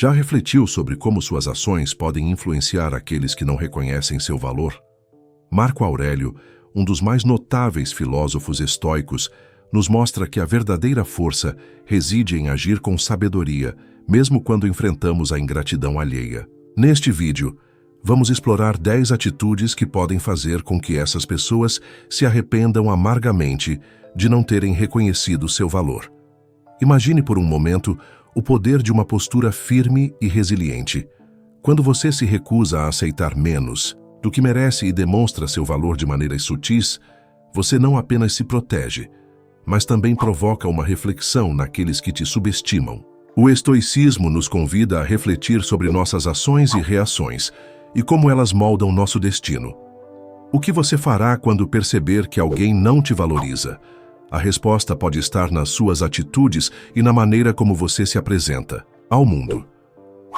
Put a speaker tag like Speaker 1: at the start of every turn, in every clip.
Speaker 1: Já refletiu sobre como suas ações podem influenciar aqueles que não reconhecem seu valor? Marco Aurélio, um dos mais notáveis filósofos estoicos, nos mostra que a verdadeira força reside em agir com sabedoria, mesmo quando enfrentamos a ingratidão alheia. Neste vídeo, vamos explorar 10 atitudes que podem fazer com que essas pessoas se arrependam amargamente de não terem reconhecido seu valor. Imagine por um momento o poder de uma postura firme e resiliente. Quando você se recusa a aceitar menos do que merece e demonstra seu valor de maneiras sutis, você não apenas se protege, mas também provoca uma reflexão naqueles que te subestimam. O estoicismo nos convida a refletir sobre nossas ações e reações e como elas moldam nosso destino. O que você fará quando perceber que alguém não te valoriza? A resposta pode estar nas suas atitudes e na maneira como você se apresenta ao mundo.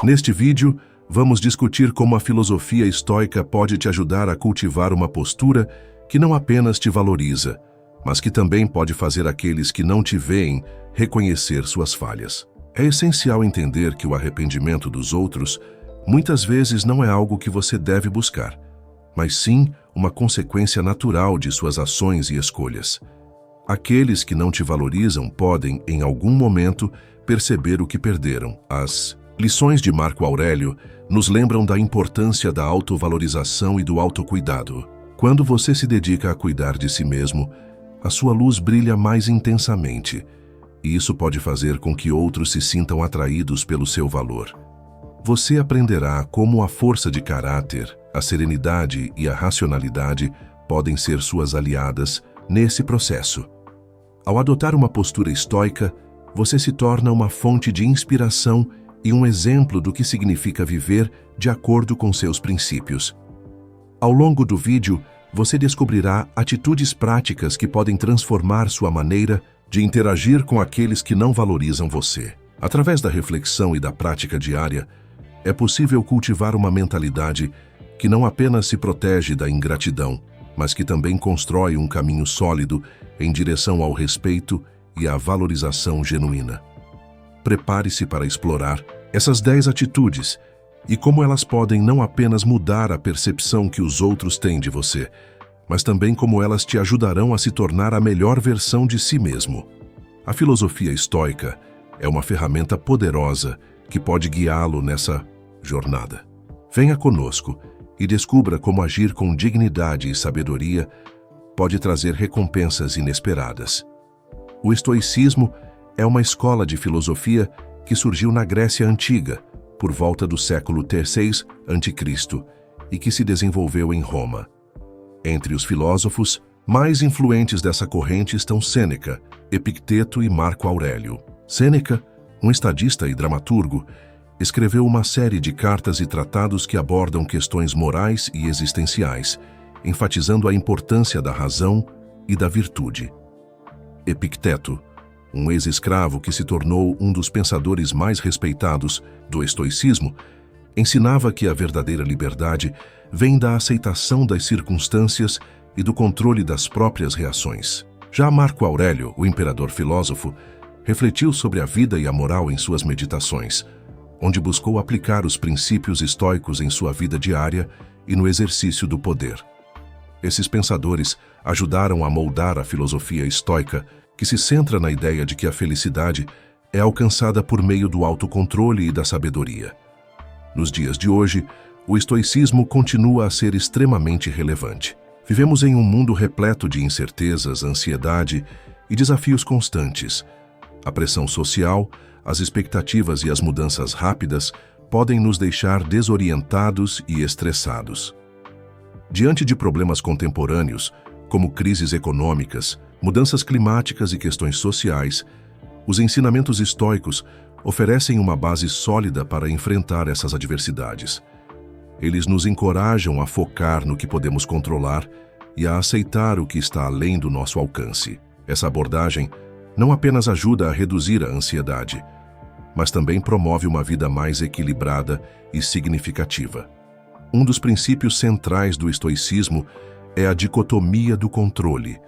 Speaker 1: Neste vídeo, vamos discutir como a filosofia estoica pode te ajudar a cultivar uma postura que não apenas te valoriza, mas que também pode fazer aqueles que não te veem reconhecer suas falhas. É essencial entender que o arrependimento dos outros muitas vezes não é algo que você deve buscar, mas sim uma consequência natural de suas ações e escolhas. Aqueles que não te valorizam podem, em algum momento, perceber o que perderam. As lições de Marco Aurélio nos lembram da importância da autovalorização e do autocuidado. Quando você se dedica a cuidar de si mesmo, a sua luz brilha mais intensamente, e isso pode fazer com que outros se sintam atraídos pelo seu valor. Você aprenderá como a força de caráter, a serenidade e a racionalidade podem ser suas aliadas nesse processo. Ao adotar uma postura estoica, você se torna uma fonte de inspiração e um exemplo do que significa viver de acordo com seus princípios. Ao longo do vídeo, você descobrirá atitudes práticas que podem transformar sua maneira de interagir com aqueles que não valorizam você. Através da reflexão e da prática diária, é possível cultivar uma mentalidade que não apenas se protege da ingratidão, mas que também constrói um caminho sólido em direção ao respeito e à valorização genuína. Prepare-se para explorar essas 10 atitudes e como elas podem não apenas mudar a percepção que os outros têm de você, mas também como elas te ajudarão a se tornar a melhor versão de si mesmo. A filosofia estoica é uma ferramenta poderosa que pode guiá-lo nessa jornada. Venha conosco e descubra como agir com dignidade e sabedoria pode trazer recompensas inesperadas. O estoicismo é uma escola de filosofia que surgiu na Grécia Antiga, por volta do século III a.C., e que se desenvolveu em Roma. Entre os filósofos mais influentes dessa corrente estão Sêneca, Epicteto e Marco Aurélio. Sêneca, um estadista e dramaturgo, escreveu uma série de cartas e tratados que abordam questões morais e existenciais, enfatizando a importância da razão e da virtude. Epicteto, um ex-escravo que se tornou um dos pensadores mais respeitados do estoicismo, ensinava que a verdadeira liberdade vem da aceitação das circunstâncias e do controle das próprias reações. Já Marco Aurélio, o imperador filósofo, refletiu sobre a vida e a moral em suas meditações, onde buscou aplicar os princípios estoicos em sua vida diária e no exercício do poder. Esses pensadores ajudaram a moldar a filosofia estoica, que se centra na ideia de que a felicidade é alcançada por meio do autocontrole e da sabedoria. Nos dias de hoje, o estoicismo continua a ser extremamente relevante. Vivemos em um mundo repleto de incertezas, ansiedade e desafios constantes. A pressão social, as expectativas e as mudanças rápidas podem nos deixar desorientados e estressados. Diante de problemas contemporâneos, como crises econômicas, mudanças climáticas e questões sociais, os ensinamentos estoicos oferecem uma base sólida para enfrentar essas adversidades. Eles nos encorajam a focar no que podemos controlar e a aceitar o que está além do nosso alcance. Essa abordagem não apenas ajuda a reduzir a ansiedade, mas também promove uma vida mais equilibrada e significativa. Um dos princípios centrais do estoicismo é a dicotomia do controle,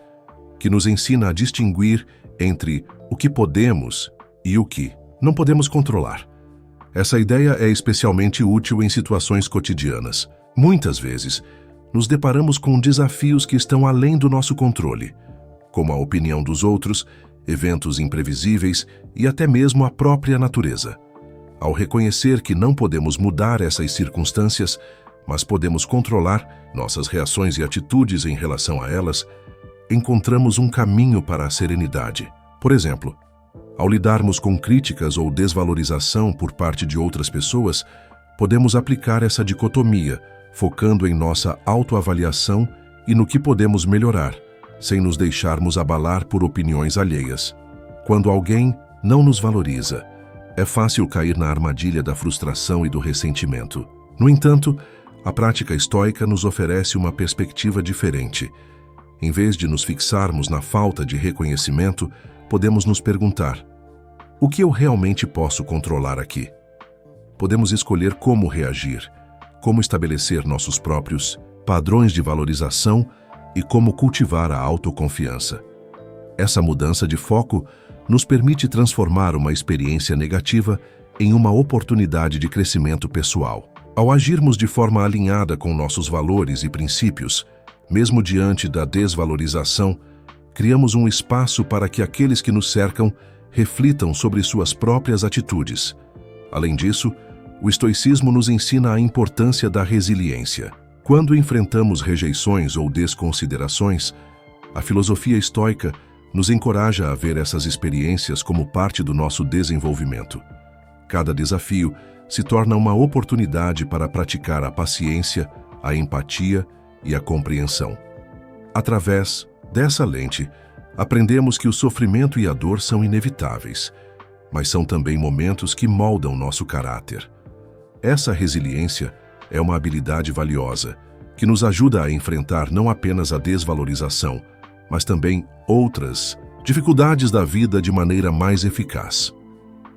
Speaker 1: que nos ensina a distinguir entre o que podemos e o que não podemos controlar. Essa ideia é especialmente útil em situações cotidianas. Muitas vezes, nos deparamos com desafios que estão além do nosso controle, como a opinião dos outros, eventos imprevisíveis e até mesmo a própria natureza. Ao reconhecer que não podemos mudar essas circunstâncias, mas podemos controlar nossas reações e atitudes em relação a elas, encontramos um caminho para a serenidade. Por exemplo, ao lidarmos com críticas ou desvalorização por parte de outras pessoas, podemos aplicar essa dicotomia, focando em nossa autoavaliação e no que podemos melhorar, sem nos deixarmos abalar por opiniões alheias. Quando alguém não nos valoriza, é fácil cair na armadilha da frustração e do ressentimento. No entanto, a prática estoica nos oferece uma perspectiva diferente. Em vez de nos fixarmos na falta de reconhecimento, podemos nos perguntar: o que eu realmente posso controlar aqui? Podemos escolher como reagir, como estabelecer nossos próprios padrões de valorização e como cultivar a autoconfiança. Essa mudança de foco nos permite transformar uma experiência negativa em uma oportunidade de crescimento pessoal. Ao agirmos de forma alinhada com nossos valores e princípios, mesmo diante da desvalorização, criamos um espaço para que aqueles que nos cercam reflitam sobre suas próprias atitudes. Além disso, o estoicismo nos ensina a importância da resiliência. Quando enfrentamos rejeições ou desconsiderações, a filosofia estoica nos encoraja a ver essas experiências como parte do nosso desenvolvimento. Cada desafio se torna uma oportunidade para praticar a paciência, a empatia e a compreensão. Através dessa lente, aprendemos que o sofrimento e a dor são inevitáveis, mas são também momentos que moldam nosso caráter. Essa resiliência é uma habilidade valiosa, que nos ajuda a enfrentar não apenas a desvalorização, mas também outras dificuldades da vida de maneira mais eficaz.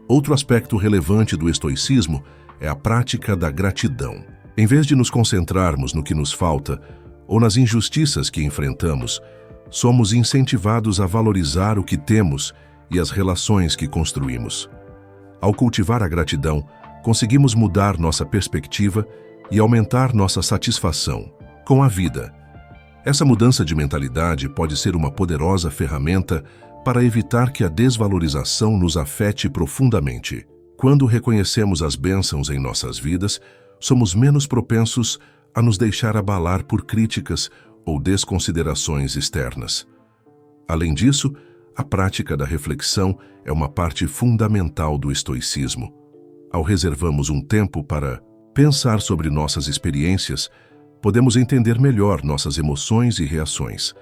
Speaker 1: Outro aspecto relevante do estoicismo é a prática da gratidão. Em vez de nos concentrarmos no que nos falta ou nas injustiças que enfrentamos, somos incentivados a valorizar o que temos e as relações que construímos. Ao cultivar a gratidão, conseguimos mudar nossa perspectiva e aumentar nossa satisfação com a vida. Essa mudança de mentalidade pode ser uma poderosa ferramenta para evitar que a desvalorização nos afete profundamente. Quando reconhecemos as bênçãos em nossas vidas, somos menos propensos a nos deixar abalar por críticas ou desconsiderações externas. Além disso, a prática da reflexão é uma parte fundamental do estoicismo. Ao reservarmos um tempo para pensar sobre nossas experiências, podemos entender melhor nossas emoções e reações.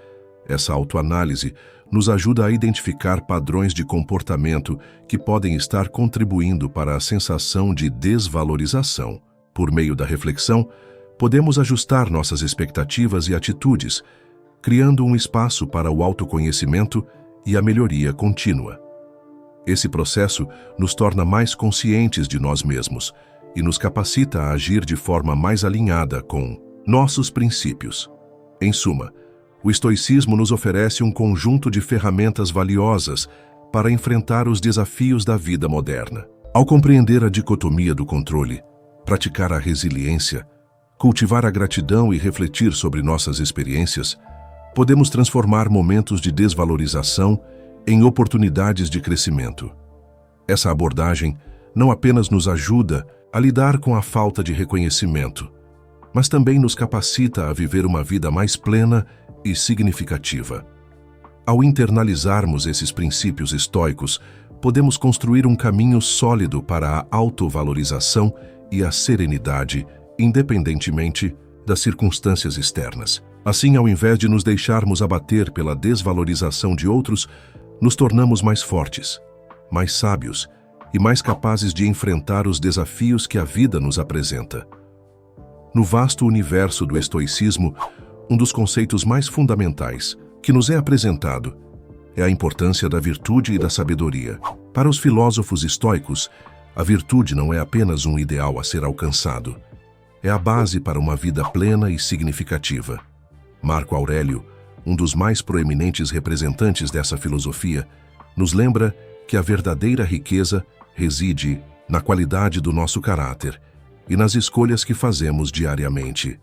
Speaker 1: Essa autoanálise nos ajuda a identificar padrões de comportamento que podem estar contribuindo para a sensação de desvalorização. Por meio da reflexão, podemos ajustar nossas expectativas e atitudes, criando um espaço para o autoconhecimento e a melhoria contínua. Esse processo nos torna mais conscientes de nós mesmos e nos capacita a agir de forma mais alinhada com nossos princípios. Em suma, o estoicismo nos oferece um conjunto de ferramentas valiosas para enfrentar os desafios da vida moderna. Ao compreender a dicotomia do controle, praticar a resiliência, cultivar a gratidão e refletir sobre nossas experiências, podemos transformar momentos de desvalorização em oportunidades de crescimento. Essa abordagem não apenas nos ajuda a lidar com a falta de reconhecimento, mas também nos capacita a viver uma vida mais plena e significativa. Ao internalizarmos esses princípios estoicos, podemos construir um caminho sólido para a autovalorização e a serenidade, independentemente das circunstâncias externas. Assim, ao invés de nos deixarmos abater pela desvalorização de outros, nos tornamos mais fortes, mais sábios e mais capazes de enfrentar os desafios que a vida nos apresenta. No vasto universo do estoicismo, um dos conceitos mais fundamentais que nos é apresentado é a importância da virtude e da sabedoria. Para os filósofos estoicos, a virtude não é apenas um ideal a ser alcançado, é a base para uma vida plena e significativa. Marco Aurélio, um dos mais proeminentes representantes dessa filosofia, nos lembra que a verdadeira riqueza reside na qualidade do nosso caráter e nas escolhas que fazemos diariamente.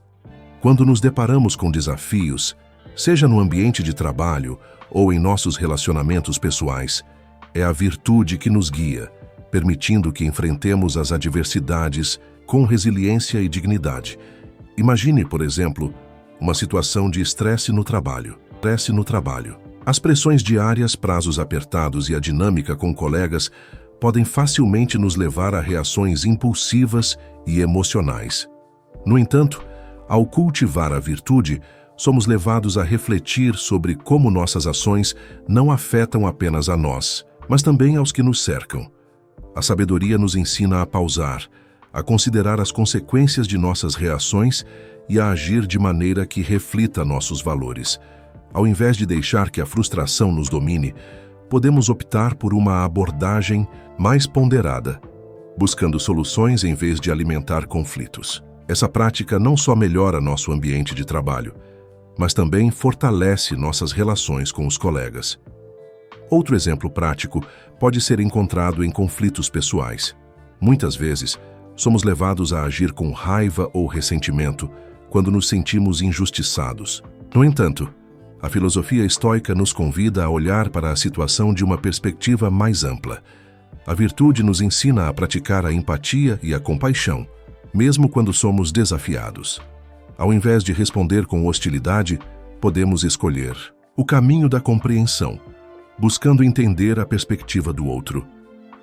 Speaker 1: Quando nos deparamos com desafios, seja no ambiente de trabalho ou em nossos relacionamentos pessoais, é a virtude que nos guia, permitindo que enfrentemos as adversidades com resiliência e dignidade. Imagine, por exemplo, uma situação de estresse no trabalho. As pressões diárias, prazos apertados e a dinâmica com colegas podem facilmente nos levar a reações impulsivas e emocionais. No entanto, ao cultivar a virtude, somos levados a refletir sobre como nossas ações não afetam apenas a nós, mas também aos que nos cercam. A sabedoria nos ensina a pausar, a considerar as consequências de nossas reações e a agir de maneira que reflita nossos valores. Ao invés de deixar que a frustração nos domine, podemos optar por uma abordagem mais ponderada, buscando soluções em vez de alimentar conflitos. Essa prática não só melhora nosso ambiente de trabalho, mas também fortalece nossas relações com os colegas. Outro exemplo prático pode ser encontrado em conflitos pessoais. Muitas vezes, somos levados a agir com raiva ou ressentimento quando nos sentimos injustiçados. No entanto, a filosofia estoica nos convida a olhar para a situação de uma perspectiva mais ampla. A virtude nos ensina a praticar a empatia e a compaixão, mesmo quando somos desafiados. Ao invés de responder com hostilidade, podemos escolher o caminho da compreensão, buscando entender a perspectiva do outro.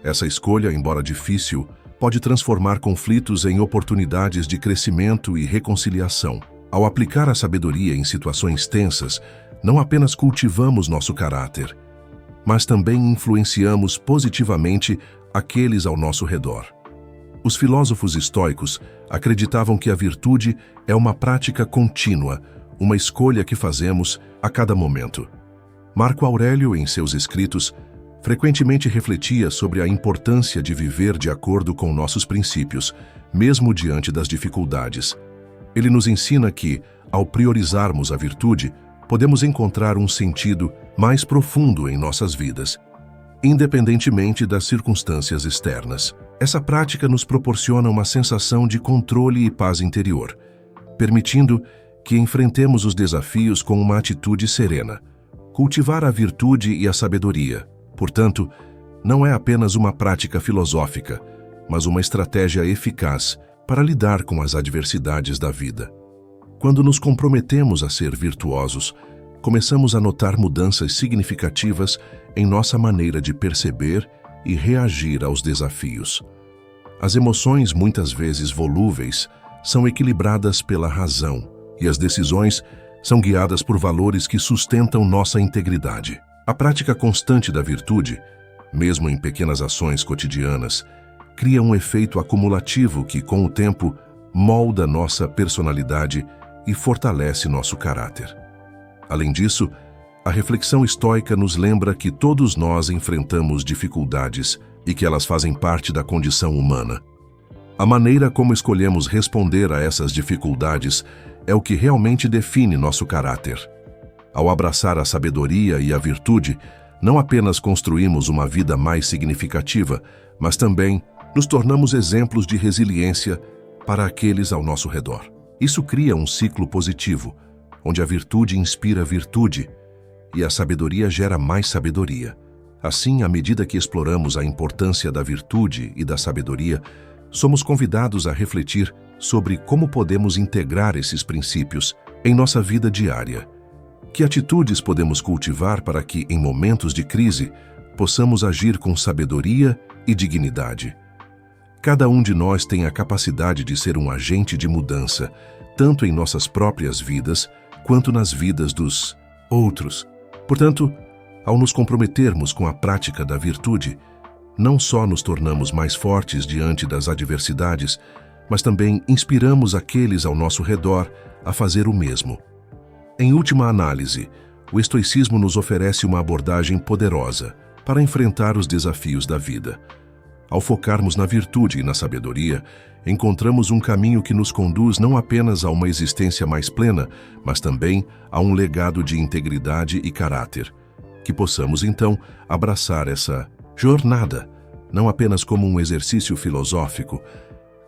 Speaker 1: Essa escolha, embora difícil, pode transformar conflitos em oportunidades de crescimento e reconciliação. Ao aplicar a sabedoria em situações tensas, não apenas cultivamos nosso caráter, mas também influenciamos positivamente aqueles ao nosso redor. Os filósofos estoicos acreditavam que a virtude é uma prática contínua, uma escolha que fazemos a cada momento. Marco Aurélio, em seus escritos, frequentemente refletia sobre a importância de viver de acordo com nossos princípios, mesmo diante das dificuldades. Ele nos ensina que, ao priorizarmos a virtude, podemos encontrar um sentido mais profundo em nossas vidas, independentemente das circunstâncias externas. Essa prática nos proporciona uma sensação de controle e paz interior, permitindo que enfrentemos os desafios com uma atitude serena. Cultivar a virtude e a sabedoria, portanto, não é apenas uma prática filosófica, mas uma estratégia eficaz para lidar com as adversidades da vida. Quando nos comprometemos a ser virtuosos, começamos a notar mudanças significativas em nossa maneira de perceber e reagir aos desafios. As emoções, muitas vezes volúveis, são equilibradas pela razão, e as decisões são guiadas por valores que sustentam nossa integridade. A prática constante da virtude, mesmo em pequenas ações cotidianas, cria um efeito acumulativo que, com o tempo, molda nossa personalidade e fortalece nosso caráter. Além disso, a reflexão estoica nos lembra que todos nós enfrentamos dificuldades e que elas fazem parte da condição humana. A maneira como escolhemos responder a essas dificuldades é o que realmente define nosso caráter. Ao abraçar a sabedoria e a virtude, não apenas construímos uma vida mais significativa, mas também nos tornamos exemplos de resiliência para aqueles ao nosso redor. Isso cria um ciclo positivo, onde a virtude inspira virtude e a sabedoria gera mais sabedoria. Assim, à medida que exploramos a importância da virtude e da sabedoria, somos convidados a refletir sobre como podemos integrar esses princípios em nossa vida diária. Que atitudes podemos cultivar para que, em momentos de crise, possamos agir com sabedoria e dignidade? Cada um de nós tem a capacidade de ser um agente de mudança, tanto em nossas próprias vidas, quanto nas vidas dos outros. Portanto, ao nos comprometermos com a prática da virtude, não só nos tornamos mais fortes diante das adversidades, mas também inspiramos aqueles ao nosso redor a fazer o mesmo. Em última análise, o estoicismo nos oferece uma abordagem poderosa para enfrentar os desafios da vida. Ao focarmos na virtude e na sabedoria, encontramos um caminho que nos conduz não apenas a uma existência mais plena, mas também a um legado de integridade e caráter. Que possamos, então, abraçar essa jornada não apenas como um exercício filosófico,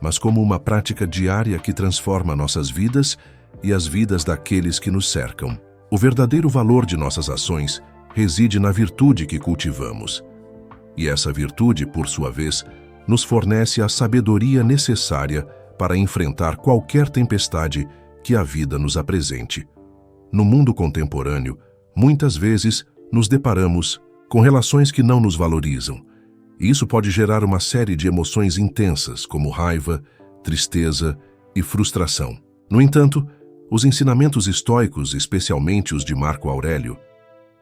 Speaker 1: mas como uma prática diária que transforma nossas vidas e as vidas daqueles que nos cercam. O verdadeiro valor de nossas ações reside na virtude que cultivamos. E essa virtude, por sua vez, nos fornece a sabedoria necessária para enfrentar qualquer tempestade que a vida nos apresente. No mundo contemporâneo, muitas vezes nos deparamos com relações que não nos valorizam. E isso pode gerar uma série de emoções intensas, como raiva, tristeza e frustração. No entanto, os ensinamentos estoicos, especialmente os de Marco Aurélio,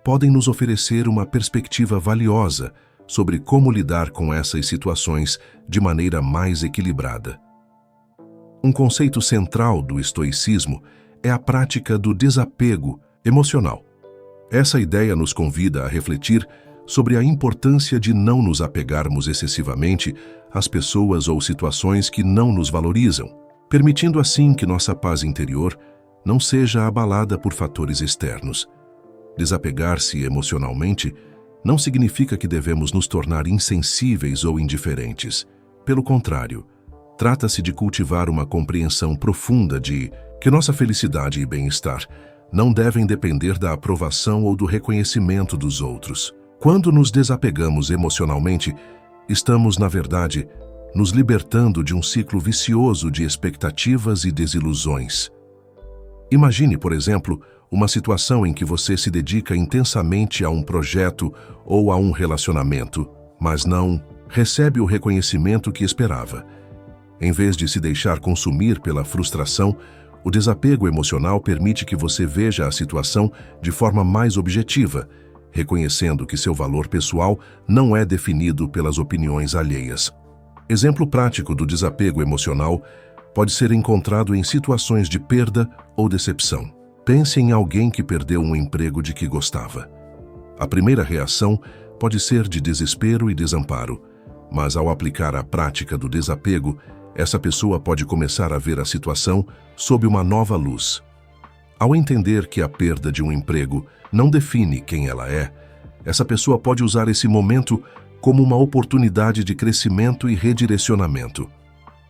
Speaker 1: podem nos oferecer uma perspectiva valiosa sobre como lidar com essas situações de maneira mais equilibrada. Um conceito central do estoicismo é a prática do desapego emocional. Essa ideia nos convida a refletir sobre a importância de não nos apegarmos excessivamente às pessoas ou situações que não nos valorizam, permitindo assim que nossa paz interior não seja abalada por fatores externos. Desapegar-se emocionalmente não significa que devemos nos tornar insensíveis ou indiferentes. Pelo contrário, trata-se de cultivar uma compreensão profunda de que nossa felicidade e bem-estar não devem depender da aprovação ou do reconhecimento dos outros. Quando nos desapegamos emocionalmente, estamos, na verdade, nos libertando de um ciclo vicioso de expectativas e desilusões. Imagine, por exemplo, uma situação em que você se dedica intensamente a um projeto ou a um relacionamento, mas não recebe o reconhecimento que esperava. Em vez de se deixar consumir pela frustração, o desapego emocional permite que você veja a situação de forma mais objetiva, reconhecendo que seu valor pessoal não é definido pelas opiniões alheias. Exemplo prático do desapego emocional pode ser encontrado em situações de perda ou decepção. Pense em alguém que perdeu um emprego de que gostava. A primeira reação pode ser de desespero e desamparo, mas ao aplicar a prática do desapego, essa pessoa pode começar a ver a situação sob uma nova luz. Ao entender que a perda de um emprego não define quem ela é, essa pessoa pode usar esse momento como uma oportunidade de crescimento e redirecionamento.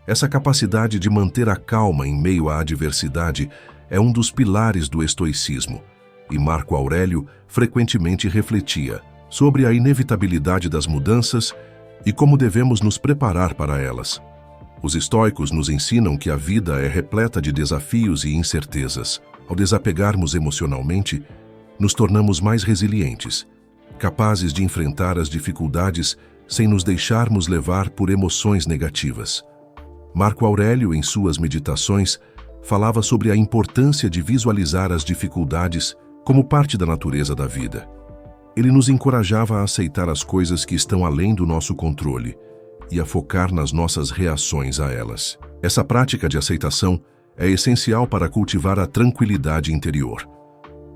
Speaker 1: Essa capacidade de manter a calma em meio à adversidade é um dos pilares do estoicismo, e Marco Aurélio frequentemente refletia sobre a inevitabilidade das mudanças e como devemos nos preparar para elas. Os estoicos nos ensinam que a vida é repleta de desafios e incertezas. Ao desapegarmos emocionalmente, nos tornamos mais resilientes, capazes de enfrentar as dificuldades sem nos deixarmos levar por emoções negativas. Marco Aurélio, em suas meditações, falava sobre a importância de visualizar as dificuldades como parte da natureza da vida. Ele nos encorajava a aceitar as coisas que estão além do nosso controle e a focar nas nossas reações a elas. Essa prática de aceitação é essencial para cultivar a tranquilidade interior.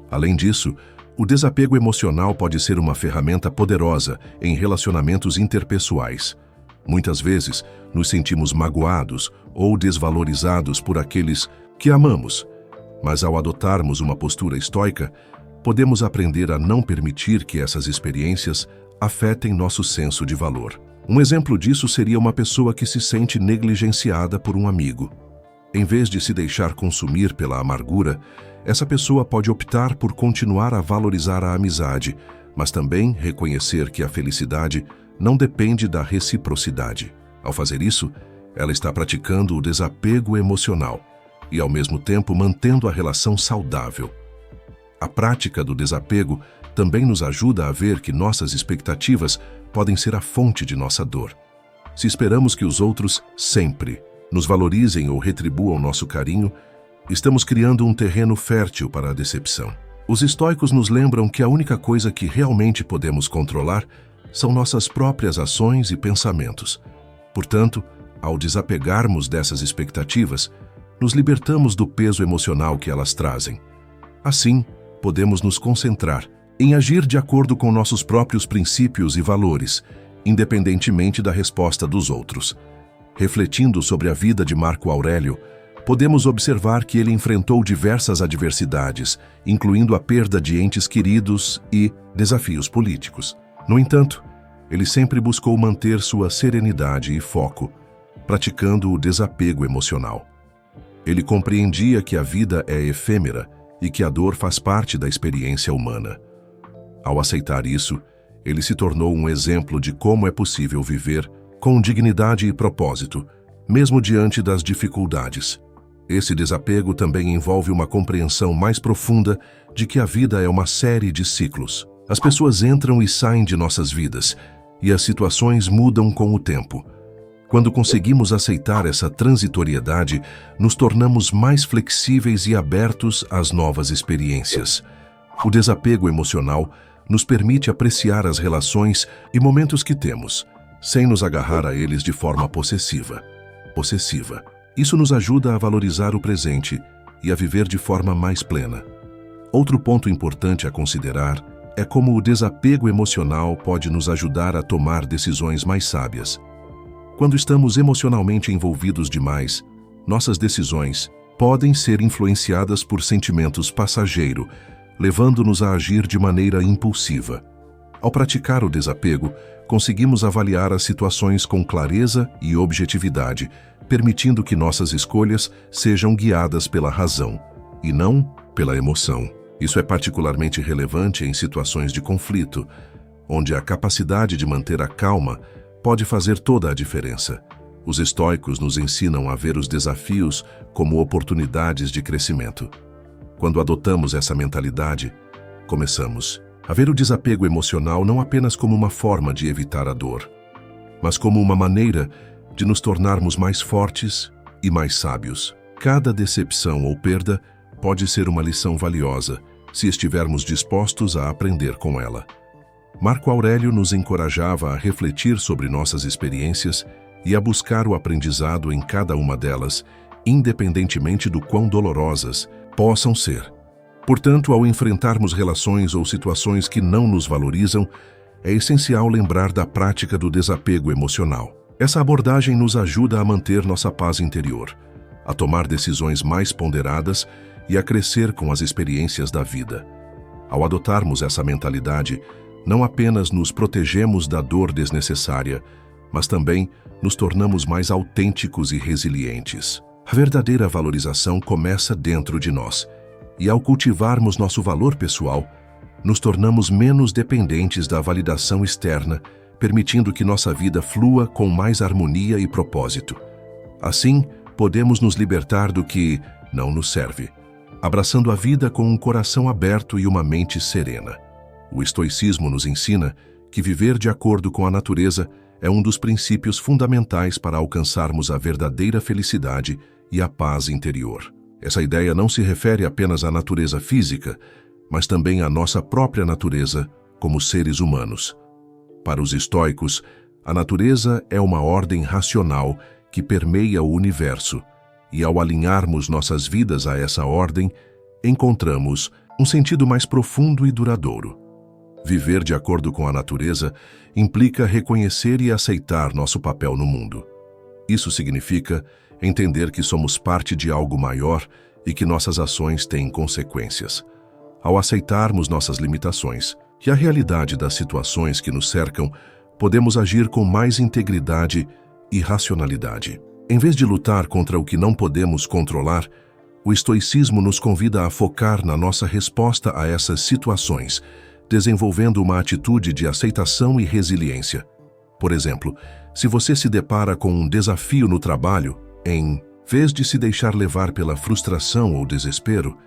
Speaker 1: Além disso, o desapego emocional pode ser uma ferramenta poderosa em relacionamentos interpessoais. Muitas vezes, nos sentimos magoados ou desvalorizados por aqueles que amamos, mas ao adotarmos uma postura estoica, podemos aprender a não permitir que essas experiências afetem nosso senso de valor. Um exemplo disso seria uma pessoa que se sente negligenciada por um amigo. Em vez de se deixar consumir pela amargura, essa pessoa pode optar por continuar a valorizar a amizade, mas também reconhecer que a felicidade não depende da reciprocidade. Ao fazer isso, ela está praticando o desapego emocional e, ao mesmo tempo, mantendo a relação saudável. A prática do desapego também nos ajuda a ver que nossas expectativas podem ser a fonte de nossa dor. Se esperamos que os outros sempre nos valorizem ou retribuam nosso carinho, estamos criando um terreno fértil para a decepção. Os estoicos nos lembram que a única coisa que realmente podemos controlar são nossas próprias ações e pensamentos. Portanto, ao desapegarmos dessas expectativas, nos libertamos do peso emocional que elas trazem. Assim, podemos nos concentrar em agir de acordo com nossos próprios princípios e valores, independentemente da resposta dos outros. Refletindo sobre a vida de Marco Aurélio, podemos observar que ele enfrentou diversas adversidades, incluindo a perda de entes queridos e desafios políticos. No entanto, Ele sempre buscou manter sua serenidade e foco, praticando o desapego emocional. Ele compreendia que a vida é efêmera e que a dor faz parte da experiência humana. Ao aceitar isso, ele se tornou um exemplo de como é possível viver com dignidade e propósito, mesmo diante das dificuldades. Esse desapego também envolve uma compreensão mais profunda de que a vida é uma série de ciclos. As pessoas entram e saem de nossas vidas, e as situações mudam com o tempo. Quando conseguimos aceitar essa transitoriedade, nos tornamos mais flexíveis e abertos às novas experiências. O desapego emocional nos permite apreciar as relações e momentos que temos, sem nos agarrar a eles de forma possessiva. Isso nos ajuda a valorizar o presente e a viver de forma mais plena. Outro ponto importante a considerar é como o desapego emocional pode nos ajudar a tomar decisões mais sábias. Quando estamos emocionalmente envolvidos demais, nossas decisões podem ser influenciadas por sentimentos passageiros, levando-nos a agir de maneira impulsiva. Ao praticar o desapego, conseguimos avaliar as situações com clareza e objetividade, permitindo que nossas escolhas sejam guiadas pela razão, e não pela emoção. Isso é particularmente relevante em situações de conflito, onde a capacidade de manter a calma pode fazer toda a diferença. Os estoicos nos ensinam a ver os desafios como oportunidades de crescimento. Quando adotamos essa mentalidade, começamos a ver o desapego emocional não apenas como uma forma de evitar a dor, mas como uma maneira de nos tornarmos mais fortes e mais sábios. Cada decepção ou perda pode ser uma lição valiosa se estivermos dispostos a aprender com ela. Marco Aurélio nos encorajava a refletir sobre nossas experiências e a buscar o aprendizado em cada uma delas, independentemente do quão dolorosas possam ser. Portanto, ao enfrentarmos relações ou situações que não nos valorizam, é essencial lembrar da prática do desapego emocional. Essa abordagem nos ajuda a manter nossa paz interior, a tomar decisões mais ponderadas e a crescer com as experiências da vida. Ao adotarmos essa mentalidade, não apenas nos protegemos da dor desnecessária, mas também nos tornamos mais autênticos e resilientes. A verdadeira valorização começa dentro de nós, e ao cultivarmos nosso valor pessoal, nos tornamos menos dependentes da validação externa, permitindo que nossa vida flua com mais harmonia e propósito. Assim, podemos nos libertar do que não nos serve, abraçando a vida com um coração aberto e uma mente serena. O estoicismo nos ensina que viver de acordo com a natureza é um dos princípios fundamentais para alcançarmos a verdadeira felicidade e a paz interior. Essa ideia não se refere apenas à natureza física, mas também à nossa própria natureza como seres humanos. Para os estoicos, a natureza é uma ordem racional que permeia o universo, e ao alinharmos nossas vidas a essa ordem, encontramos um sentido mais profundo e duradouro. Viver de acordo com a natureza implica reconhecer e aceitar nosso papel no mundo. Isso significa entender que somos parte de algo maior e que nossas ações têm consequências. Ao aceitarmos nossas limitações e a realidade das situações que nos cercam, podemos agir com mais integridade e racionalidade. Em vez de lutar contra o que não podemos controlar, o estoicismo nos convida a focar na nossa resposta a essas situações, desenvolvendo uma atitude de aceitação e resiliência. Por exemplo, se você se depara com um desafio no trabalho, em vez de se deixar levar pela frustração ou desespero,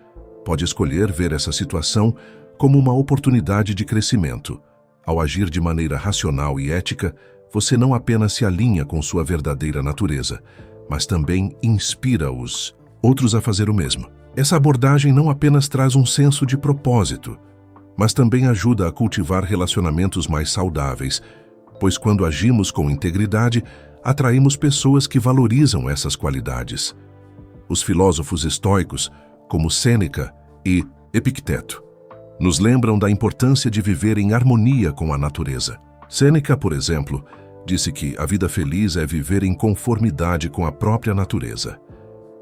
Speaker 1: pode escolher ver essa situação como uma oportunidade de crescimento. Ao agir de maneira racional e ética, você não apenas se alinha com sua verdadeira natureza, mas também inspira os outros a fazer o mesmo. Essa abordagem não apenas traz um senso de propósito, mas também ajuda a cultivar relacionamentos mais saudáveis, pois quando agimos com integridade, atraímos pessoas que valorizam essas qualidades. Os filósofos estoicos, como Sêneca e Epicteto, nos lembram da importância de viver em harmonia com a natureza. Sêneca, por exemplo, disse que a vida feliz é viver em conformidade com a própria natureza.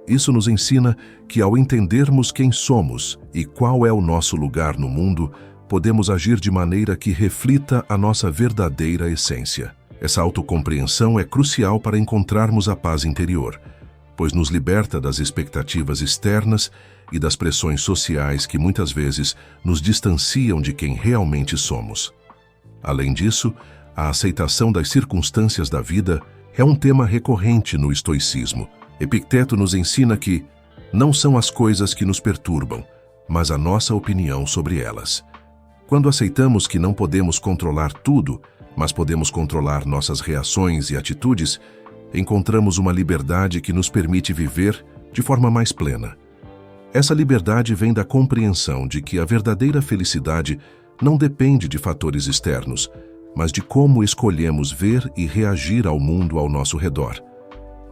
Speaker 1: Isso nos ensina que, ao entendermos quem somos e qual é o nosso lugar no mundo, podemos agir de maneira que reflita a nossa verdadeira essência. Essa autocompreensão é crucial para encontrarmos a paz interior, pois nos liberta das expectativas externas e das pressões sociais que muitas vezes nos distanciam de quem realmente somos. Além disso, a aceitação das circunstâncias da vida é um tema recorrente no estoicismo. Epicteto nos ensina que não são as coisas que nos perturbam, mas a nossa opinião sobre elas. Quando aceitamos que não podemos controlar tudo, mas podemos controlar nossas reações e atitudes, encontramos uma liberdade que nos permite viver de forma mais plena. Essa liberdade vem da compreensão de que a verdadeira felicidade não depende de fatores externos, mas de como escolhemos ver e reagir ao mundo ao nosso redor.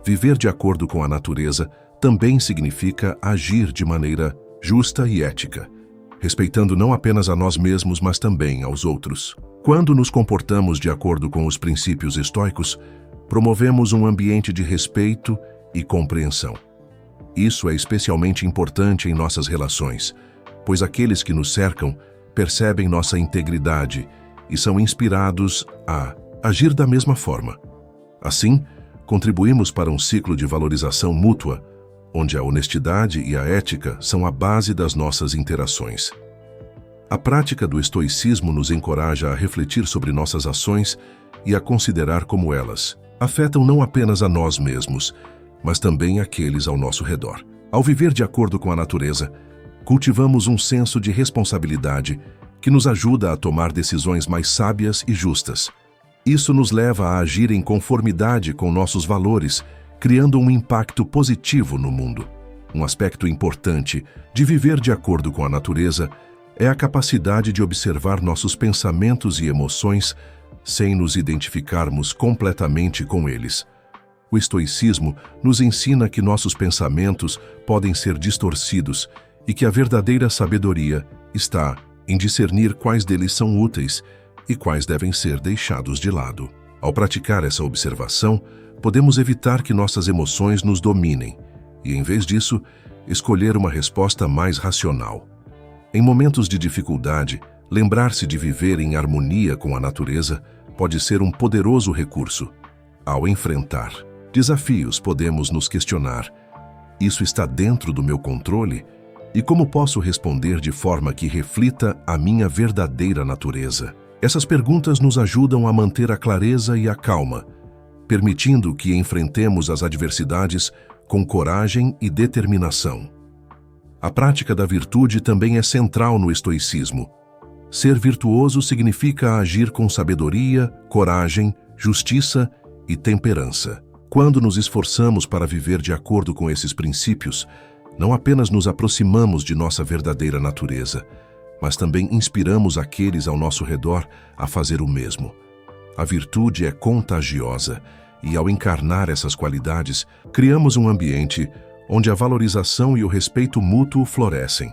Speaker 1: Viver de acordo com a natureza também significa agir de maneira justa e ética, respeitando não apenas a nós mesmos, mas também aos outros. Quando nos comportamos de acordo com os princípios estoicos, promovemos um ambiente de respeito e compreensão. Isso é especialmente importante em nossas relações, pois aqueles que nos cercam percebem nossa integridade e são inspirados a agir da mesma forma. Assim, contribuímos para um ciclo de valorização mútua, onde a honestidade e a ética são a base das nossas interações. A prática do estoicismo nos encoraja a refletir sobre nossas ações e a considerar como elas afetam não apenas a nós mesmos, mas também aqueles ao nosso redor. Ao viver de acordo com a natureza, cultivamos um senso de responsabilidade que nos ajuda a tomar decisões mais sábias e justas. Isso nos leva a agir em conformidade com nossos valores, criando um impacto positivo no mundo. Um aspecto importante de viver de acordo com a natureza é a capacidade de observar nossos pensamentos e emoções sem nos identificarmos completamente com eles. O estoicismo nos ensina que nossos pensamentos podem ser distorcidos e que a verdadeira sabedoria está em discernir quais deles são úteis e quais devem ser deixados de lado. Ao praticar essa observação, podemos evitar que nossas emoções nos dominem e, em vez disso, escolher uma resposta mais racional. Em momentos de dificuldade, lembrar-se de viver em harmonia com a natureza pode ser um poderoso recurso. Ao enfrentar desafios, podemos nos questionar: isso está dentro do meu controle? E como posso responder de forma que reflita a minha verdadeira natureza? Essas perguntas nos ajudam a manter a clareza e a calma, permitindo que enfrentemos as adversidades com coragem e determinação. A prática da virtude também é central no estoicismo. Ser virtuoso significa agir com sabedoria, coragem, justiça e temperança. Quando nos esforçamos para viver de acordo com esses princípios, não apenas nos aproximamos de nossa verdadeira natureza, mas também inspiramos aqueles ao nosso redor a fazer o mesmo. A virtude é contagiosa e, ao encarnar essas qualidades, criamos um ambiente onde a valorização e o respeito mútuo florescem.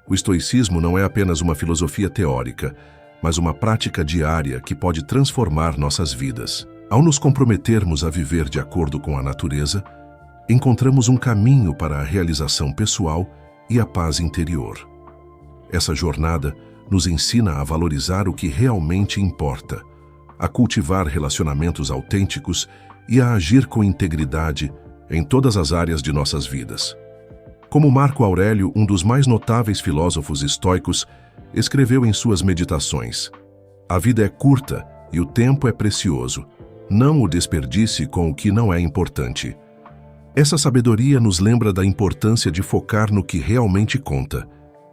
Speaker 1: O estoicismo não é apenas uma filosofia teórica, mas uma prática diária que pode transformar nossas vidas. Ao nos comprometermos a viver de acordo com a natureza, encontramos um caminho para a realização pessoal e a paz interior. Essa jornada nos ensina a valorizar o que realmente importa, a cultivar relacionamentos autênticos e a agir com integridade em todas as áreas de nossas vidas. Como Marco Aurélio, um dos mais notáveis filósofos estoicos, escreveu em suas meditações: "A vida é curta e o tempo é precioso. Não o desperdice com o que não é importante." Essa sabedoria nos lembra da importância de focar no que realmente conta,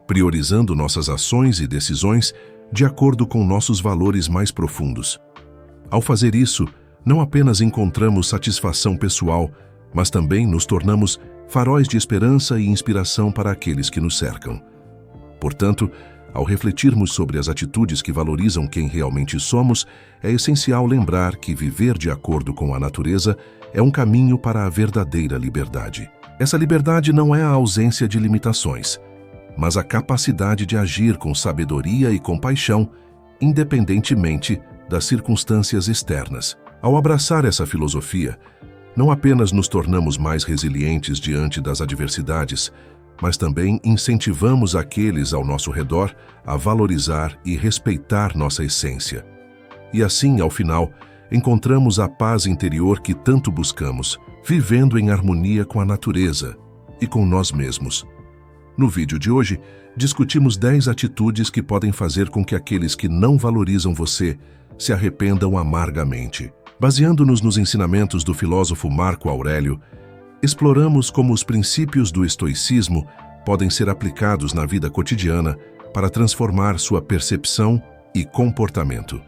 Speaker 1: priorizando nossas ações e decisões de acordo com nossos valores mais profundos. Ao fazer isso, não apenas encontramos satisfação pessoal, mas também nos tornamos faróis de esperança e inspiração para aqueles que nos cercam. Portanto, ao refletirmos sobre as atitudes que valorizam quem realmente somos, é essencial lembrar que viver de acordo com a natureza é um caminho para a verdadeira liberdade. Essa liberdade não é a ausência de limitações, mas a capacidade de agir com sabedoria e compaixão, independentemente das circunstâncias externas. Ao abraçar essa filosofia, não apenas nos tornamos mais resilientes diante das adversidades, mas também incentivamos aqueles ao nosso redor a valorizar e respeitar nossa essência. E assim, ao final, encontramos a paz interior que tanto buscamos, vivendo em harmonia com a natureza e com nós mesmos. No vídeo de hoje, discutimos 10 atitudes que podem fazer com que aqueles que não valorizam você se arrependam amargamente. Baseando-nos nos ensinamentos do filósofo Marco Aurélio, exploramos como os princípios do estoicismo podem ser aplicados na vida cotidiana para transformar sua percepção e comportamento.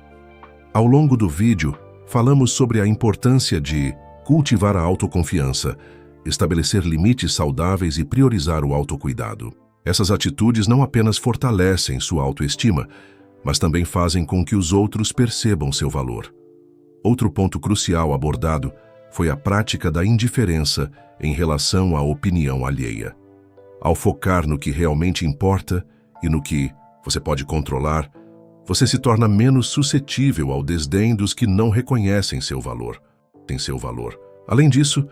Speaker 1: Ao longo do vídeo, falamos sobre a importância de cultivar a autoconfiança, estabelecer limites saudáveis e priorizar o autocuidado. Essas atitudes não apenas fortalecem sua autoestima, mas também fazem com que os outros percebam seu valor. Outro ponto crucial abordado foi a prática da indiferença em relação à opinião alheia. Ao focar no que realmente importa e no que você pode controlar, você se torna menos suscetível ao desdém dos que não reconhecem seu valor. Além disso,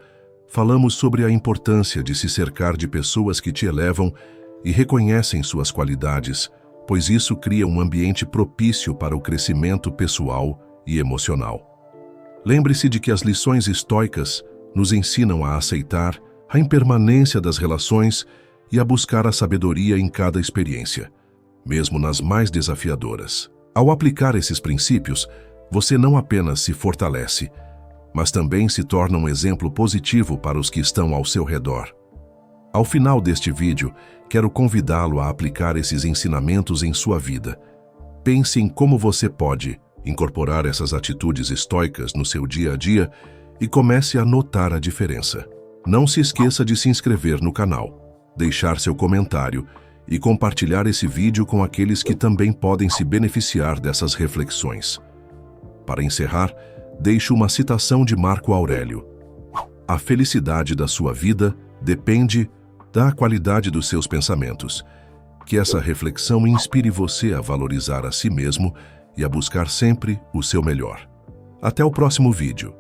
Speaker 1: falamos sobre a importância de se cercar de pessoas que te elevam e reconhecem suas qualidades, pois isso cria um ambiente propício para o crescimento pessoal e emocional. Lembre-se de que as lições estoicas nos ensinam a aceitar a impermanência das relações e a buscar a sabedoria em cada experiência, mesmo nas mais desafiadoras. Ao aplicar esses princípios, você não apenas se fortalece, mas também se torna um exemplo positivo para os que estão ao seu redor. Ao final deste vídeo, quero convidá-lo a aplicar esses ensinamentos em sua vida. Pense em como você pode incorporar essas atitudes estoicas no seu dia a dia e comece a notar a diferença. Não se esqueça de se inscrever no canal, deixar seu comentário e compartilhar esse vídeo com aqueles que também podem se beneficiar dessas reflexões. Para encerrar, deixo uma citação de Marco Aurélio. A felicidade da sua vida depende da qualidade dos seus pensamentos. Que essa reflexão inspire você a valorizar a si mesmo e a buscar sempre o seu melhor. Até o próximo vídeo.